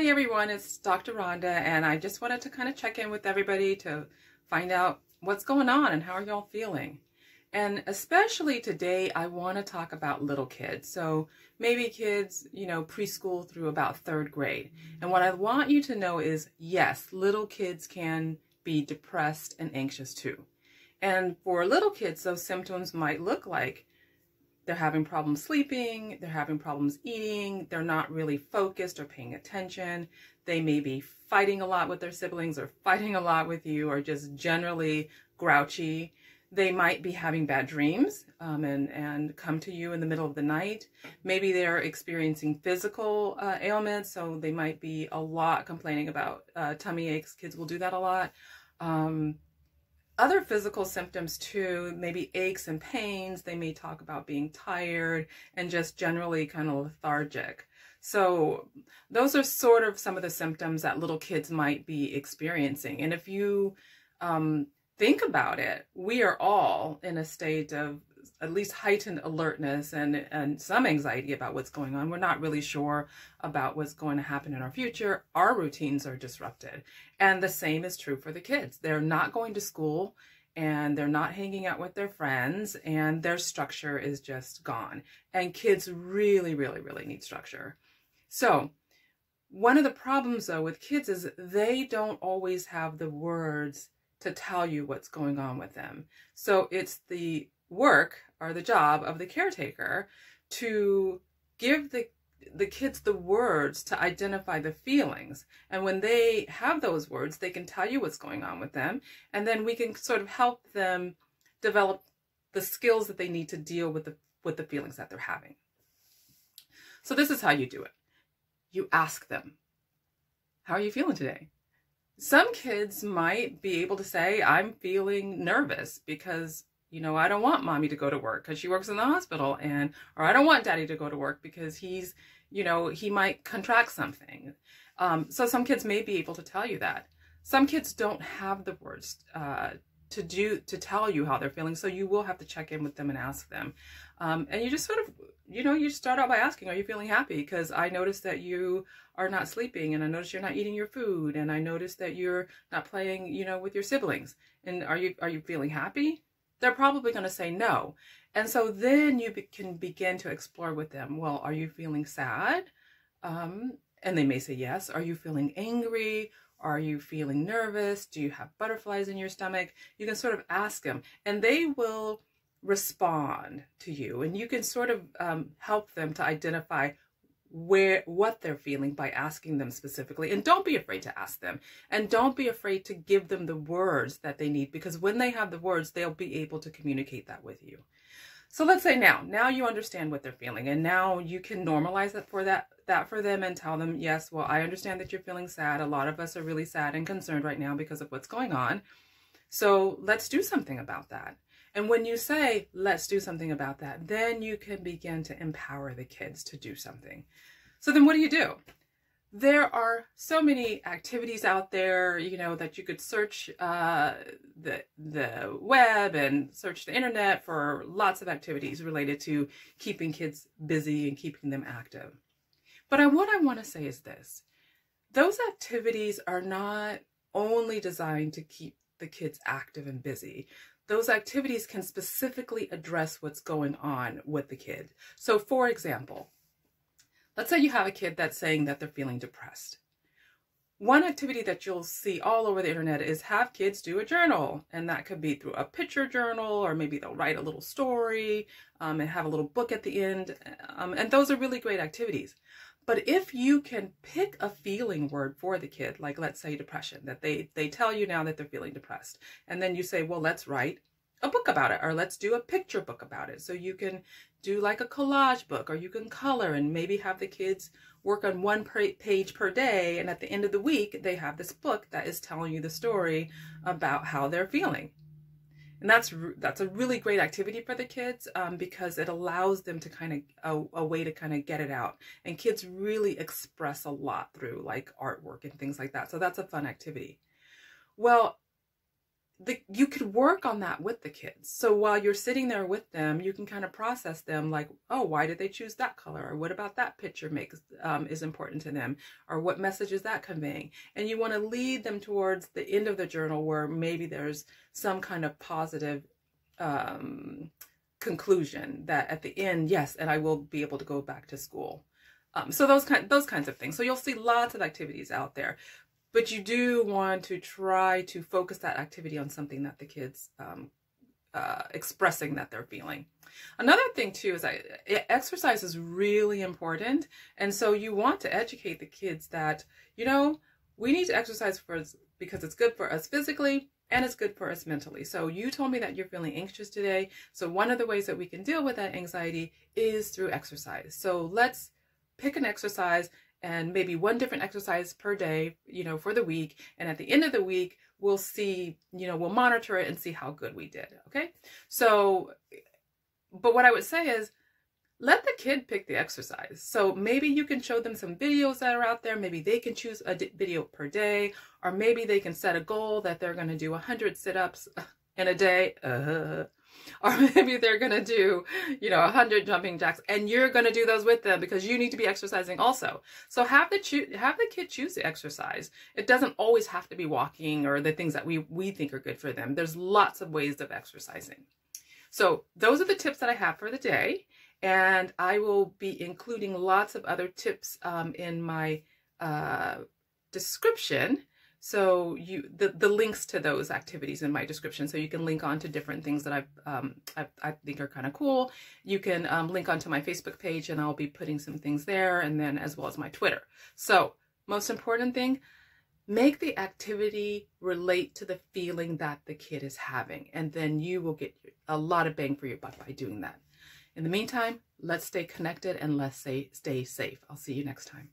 Hi everyone, it's Dr. Rhonda, and I just wanted to kind of check in with everybody to find out what's going on and how are y'all feeling. And especially today, I want to talk about little kids. So maybe kids, preschool through about third grade. And what I want you to know is, yes, little kids can be depressed and anxious too. And for little kids, those symptoms might look like they're having problems sleeping, they're having problems eating, they're not really focused or paying attention. They may be fighting a lot with their siblings or fighting a lot with you or just generally grouchy. They might be having bad dreams and come to you in the middle of the night. Maybe they're experiencing physical ailments, so they might be a lot complaining about tummy aches. Kids will do that a lot. Other physical symptoms too, maybe aches and pains. They may talk about being tired and just generally kind of lethargic. So those are sort of some of the symptoms that little kids might be experiencing. And if you think about it, we are all in a state of at least heightened alertness and some anxiety about what's going on. We're not really sure about what's going to happen in our future. Our routines are disrupted. And the same is true for the kids. They're not going to school and they're not hanging out with their friends and their structure is just gone. And kids really, really, really need structure. So one of the problems though with kids is they don't always have the words to tell you what's going on with them. So it's the work or the job of the caretaker to give the kids the words to identify the feelings. And when they have those words, they can tell you what's going on with them. And then we can sort of help them develop the skills that they need to deal with the feelings that they're having. So this is how you do it. You ask them, how are you feeling today? Some kids might be able to say, I'm feeling nervous because I don't want mommy to go to work because she works in the hospital, or I don't want daddy to go to work because he's, he might contract something. So some kids may be able to tell you that. Some kids don't have the words to tell you how they're feeling, so you will have to check in with them and ask them. And you just sort of, you start out by asking, are you feeling happy? Because I noticed that you are not sleeping, and I noticed you're not eating your food, and I noticed that you're not playing, with your siblings. And are you feeling happy? They're probably going to say no. And so then you can begin to explore with them, well, are you feeling sad? And they may say yes. Are you feeling angry? Are you feeling nervous? Do you have butterflies in your stomach? You can sort of ask them, and they will respond to you. And you can sort of help them to identify what they're feeling by asking them specifically. And don't be afraid to ask them, and don't be afraid to give them the words that they need, because when they have the words, they'll be able to communicate that with you. So let's say now you understand what they're feeling, and now you can normalize that for them and tell them, yes, well, I understand that you're feeling sad. A lot of us are really sad and concerned right now because of what's going on. So let's do something about that. And when you say, let's do something about that, then you can begin to empower the kids to do something. So then what do? There are so many activities out there, that you could search the web and search the internet for lots of activities related to keeping kids busy and keeping them active. But what I want to say is this. Those activities are not only designed to keep the kids active and busy. Those activities can specifically address what's going on with the kid. So for example, let's say you have a kid that's saying that they're feeling depressed. One activity that you'll see all over the internet is have kids do a journal. And that could be through a picture journal, or maybe they'll write a little story and have a little book at the end. And those are really great activities. But if you can pick a feeling word for the kid, like let's say depression, that they tell you now that they're feeling depressed. And then you say, well, let's write a book about it, or let's do a picture book about it. So you can do like a collage book, or you can color and maybe have the kids work on one page per day. And at the end of the week, they have this book that is telling you the story about how they're feeling. And that's a really great activity for the kids because it allows them to kind of a way to kind of get it out. And kids really express a lot through like artwork and things like that. So that's a fun activity. Well, you could work on that with the kids. So while you're sitting there with them, you can kind of process them like, oh, why did they choose that color? Or what about that picture is important to them? Or what message is that conveying? And you want to lead them towards the end of the journal where maybe there's some kind of positive conclusion that at the end, yes, and I will be able to go back to school. So those kinds of things. So you'll see lots of activities out there. But you do want to try to focus that activity on something that the kids expressing that they're feeling. Another thing too is exercise is really important. And so you want to educate the kids that, you know, we need to exercise because it's good for us physically and it's good for us mentally. So you told me that you're feeling anxious today. So one of the ways that we can deal with that anxiety is through exercise. So let's pick an exercise and maybe one different exercise per day, you know, for the week. And at the end of the week, we'll see, you know, we'll monitor it and see how good we did. Okay. So, but what I would say is let the kid pick the exercise. So maybe you can show them some videos that are out there. Maybe they can choose a video per day, or maybe they can set a goal that they're going to do 100 sit-ups in a day. Or maybe they're going to do, you know, 100 jumping jacks, and you're going to do those with them because you need to be exercising also. So have the kid choose the exercise. It doesn't always have to be walking or the things that we think are good for them. There's lots of ways of exercising. So those are the tips that I have for the day. And I will be including lots of other tips in my description. So the links to those activities in my description, so you can link on to different things that I think are kind of cool. You can link onto my Facebook page, and I'll be putting some things there, and then as well as my Twitter. So most important thing, make the activity relate to the feeling that the kid is having, and then you will get a lot of bang for your buck by doing that. In the meantime, let's stay connected and let's stay safe. I'll see you next time.